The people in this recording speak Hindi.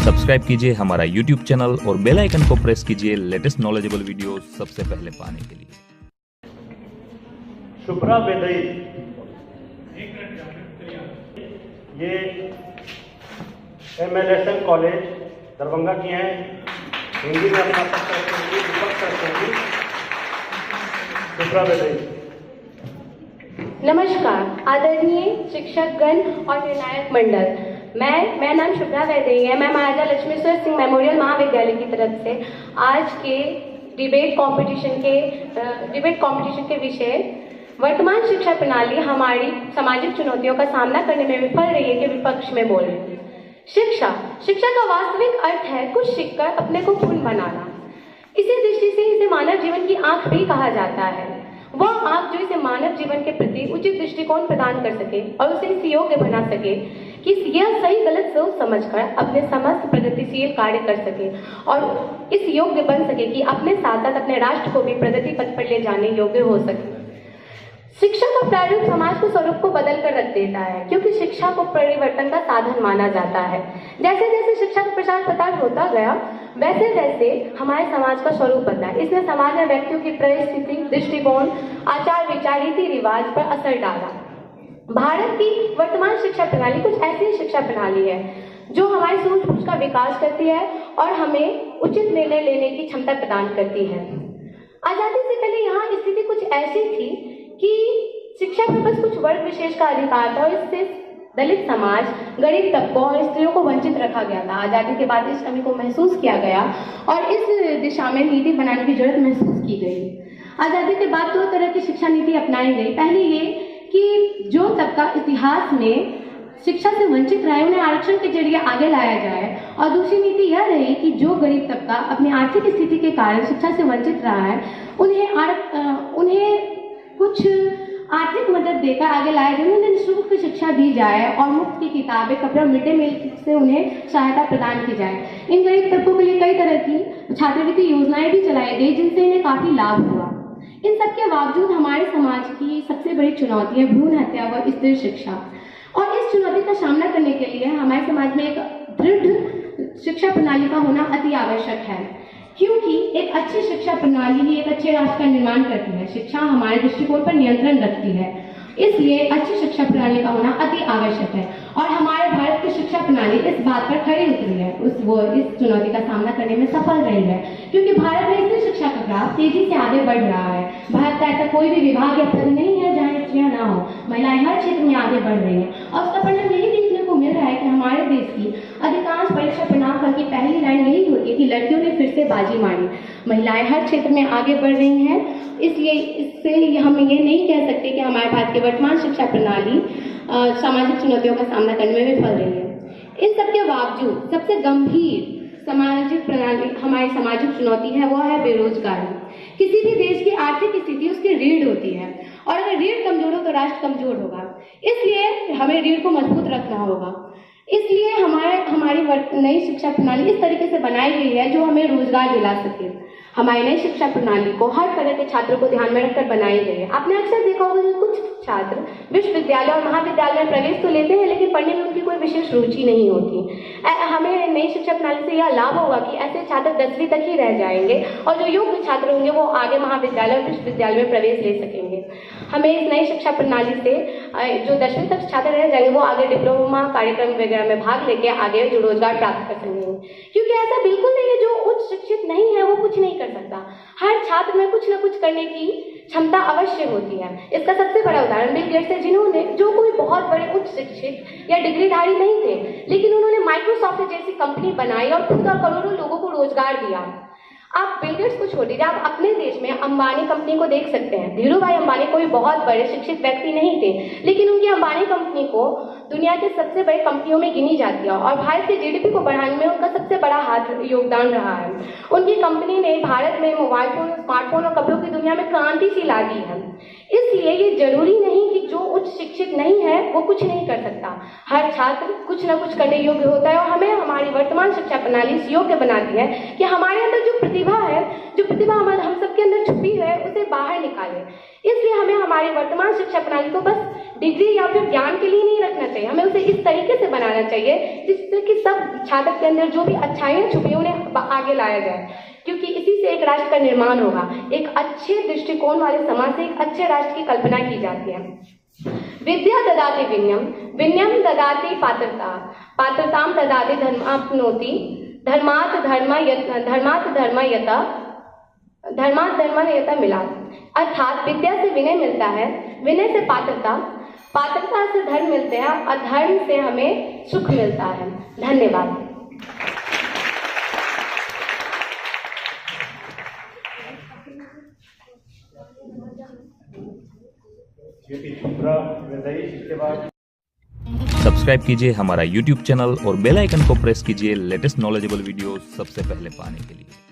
सब्सक्राइब कीजिए हमारा यूट्यूब चैनल और बेल आइकन को प्रेस कीजिए लेटेस्ट नॉलेजेबल वीडियो सबसे पहले पाने के लिए। शुभ्रा वेदई ये MLSN कॉलेज दरभंगा की हैं। हिंदी में स्नातक करते होंगी, विपक्ष करते होंगी। शुभ्रा वेदई। नमस्कार आदरणीय शिक्षकगण और निर्णायक मंडल, मेरा नाम शुभ्रा वैदेही है। मैं महाराजा लक्ष्मीश्वर सिंह मेमोरियल महाविद्यालय की तरफ से आज के डिबेट कंपटीशन के विषय वर्तमान शिक्षा प्रणाली हमारी सामाजिक चुनौतियों का सामना करने में विफल रही है के विपक्ष में बोल रही हूँ। शिक्षा का वास्तविक अर्थ है कुछ सीखकर अपने को पूर्ण बनाना। इसी दृष्टि से इसे मानव जीवन की आंख भी कहा जाता है। वह आंख जो इसे मानव जीवन के प्रति उचित दृष्टिकोण प्रदान कर सके और उसे इस योग्य बना सके कि यह सही गलत सोच समझकर अपने समस्त प्रगतिशील कार्य कर सके और इस योग्य बन सके कि अपने साथ साथ अपने राष्ट्र को भी प्रगति पथ पर ले जाने योग्य हो सके। शिक्षा का प्रारूप समाज के स्वरूप को बदल कर रख देता है, क्योंकि शिक्षा को परिवर्तन का साधन माना जाता है। जैसे जैसे शिक्षा का प्रचार प्रसार होता गया वैसे वैसे हमारे समाज का स्वरूप बदला। इसने समाज में व्यक्तियों की परिस्थिति, दृष्टिकोण, आचार विचार, रीति रिवाज पर असर डाला। भारत की वर्तमान शिक्षा प्रणाली कुछ ऐसी शिक्षा प्रणाली है जो हमारी सूझबूझ का विकास करती है और हमें उचित निर्णय लेने की क्षमता प्रदान करती है। आजादी से पहले यहाँ स्थिति कुछ ऐसी थी कि शिक्षा पर बस कुछ वर्ग विशेष का अधिकार था और इससे दलित समाज, गरीब तबकों और स्त्रियों को वंचित रखा गया था। आजादी के बाद इस कमी को महसूस किया गया और इस दिशा में नीति बनाने की जरूरत महसूस की गई। आजादी के बाद दो तरह की शिक्षा नीति अपनाई गई। पहली ये कि जो तबका इतिहास में शिक्षा से वंचित रहा है उन्हें आरक्षण के जरिए आगे लाया जाए, और दूसरी नीति यह रही कि जो गरीब तबका अपनी आर्थिक स्थिति के कारण शिक्षा से वंचित रहा है उन्हें कुछ आर्थिक मदद देकर आगे लाया जाए, उन्हें निःशुल्क शिक्षा दी जाए और मुफ्त की किताबें, कपड़ा, मिड डे मील से उन्हें सहायता प्रदान की जाए। इन गरीब तबकों के लिए कई तरह की छात्रवृत्ति योजनाएं भी चलाई गई जिनसे इन्हें काफी लाभ हुआ। इन सबके बावजूद हमारे समाज की सबसे बड़ी चुनौती है भ्रूण हत्या व स्त्री शिक्षा, और इस चुनौती का सामना करने के लिए हमारे समाज में एक दृढ़ शिक्षा प्रणाली का होना अति आवश्यक है, क्योंकि एक अच्छी शिक्षा प्रणाली ही एक अच्छे राष्ट्र का निर्माण करती है। शिक्षा हमारे दृष्टिकोण पर नियंत्रण रखती है, इसलिए अच्छी शिक्षा प्रणाली का होना अति आवश्यक है। और हमारे भारत की शिक्षा प्रणाली इस बात पर खरी उतरी है, वो इस चुनौती का सामना करने में सफल रही है, क्योंकि भारत में स्त्री शिक्षा का ग्राफ तेजी से आगे बढ़ रहा है। भारत का ऐसा कोई भी विभाग या पद नहीं है जहाँ स्त्रियां ना हो। महिलाएं हर क्षेत्र में आगे बढ़ रही हैं और उसका परिणाम यही देखने को मिल रहा है कि हमारे देश की अधिकांश परीक्षा परिणाम फल की पहली लाइन यही होती है कि लड़कियों ने फिर से बाजी मारी। महिलाएं हर क्षेत्र में आगे बढ़ रही हैं, इसलिए इससे हम ये नहीं कह सकते कि हमारे भारत की वर्तमान शिक्षा प्रणाली सामाजिक चुनौतियों का सामना करने में विफल रही है। इन सबके बावजूद सबसे गंभीर सामाजिक प्रणाली हमारी सामाजिक चुनौती है वो है बेरोजगारी। किसी भी देश की आर्थिक स्थिति उसकी रीढ़ होती है, और अगर रीढ़ कमजोर हो तो राष्ट्र कमजोर होगा। इसलिए हमें रीढ़ को मजबूत रखना होगा। इसलिए हमारी नई शिक्षा प्रणाली इस तरीके से बनाई गई है जो हमें रोजगार दिला सके। हमारी नई शिक्षा प्रणाली को हर तरह के छात्रों को ध्यान में रखकर बनाई गई है। आपने अक्सर देखा होगा कि कुछ छात्र विश्वविद्यालय और महाविद्यालय में प्रवेश तो लेते हैं लेकिन पढ़ने में उनकी कोई विशेष रुचि नहीं होती। हमें नई शिक्षा प्रणाली से यह लाभ होगा कि ऐसे छात्र 10वीं तक ही रह जाएंगे और जो योग्य छात्र होंगे वो आगे महाविद्यालय और विश्वविद्यालय में प्रवेश ले सकेंगे। हमें इस नई शिक्षा प्रणाली से जो 10वीं तक छात्र रह जाएंगे वो आगे डिप्लोमा कार्यक्रम वगैरह में भाग लेके आगे जो रोजगार प्राप्त कर सकेंगे, क्योंकि ऐसा बिल्कुल नहीं है जो उच्च शिक्षित नहीं है वो कुछ नहीं कर सकता। हर छात्र में कुछ न कुछ करने की क्षमता अवश्य होती है। इसका सबसे बड़ा उदाहरण बिल गेट्स है, जिन्होंने जो कोई बहुत बड़े उच्च शिक्षित या डिग्रीधारी नहीं थे लेकिन उन्होंने माइक्रोसॉफ्ट जैसी कंपनी बनाई और खुद और करोड़ों लोगों को रोजगार दिया। आप बिल गेट्स को छोड़ दीजिए, आप अपने देश में अंबानी कंपनी को देख सकते हैं। धीरू भाई अंबानी कोई बहुत बड़े शिक्षित व्यक्ति नहीं थे लेकिन उनकी अंबानी कंपनी को दुनिया के सबसे बड़ी कंपनियों में गिनी जाती है और भारत के जीडीपी को बढ़ाने में उनका सबसे बड़ा हाथ योगदान रहा है। उनकी कंपनी ने भारत में मोबाइल फोन, स्मार्टफोन और कपड़ों की दुनिया में क्रांति सी ला दी है। इसलिए ये जरूरी नहीं कि जो उच्च शिक्षित नहीं है वो कुछ नहीं कर सकता। हर छात्र कुछ न कुछ करने योग्य होता है और हमें हमारी वर्तमान शिक्षा प्रणाली इस योग्य बनाती है कि हमारे अंदर जो प्रतिभा हम सबके अंदर छुपी है उसे बाहर निकालें। इसलिए हमें हमारी वर्तमान शिक्षा प्रणाली को बस डिग्री या फिर ज्ञान के लिए नहीं रखना चाहिए, हमें उसे इस तरीके से बनाना चाहिए जिससे कि सब छात्र के अंदर जो भी अच्छाइयाँ छुपी हैं उन्हें आगे लाया जाए, क्योंकि इसी से एक राष्ट्र का निर्माण होगा। एक अच्छे दृष्टिकोण वाले समाज से एक अच्छे राष्ट्र की कल्पना की जाती है। विद्या ददाति विनयम, विनयम ददाति पात्रता, पात्रताम ददाति धर्माप्नोति, धर्मात् धर्म यथा मिला। अर्थात विद्या से विनय मिलता है, विनय से पात्रता, पात्रता से धर्म मिलते हैं और धर्म से हमें सुख मिलता है। धन्यवाद। सब्सक्राइब कीजिए हमारा YouTube चैनल और बेल आइकन को प्रेस कीजिए लेटेस्ट नॉलेजेबल वीडियो सबसे पहले पाने के लिए।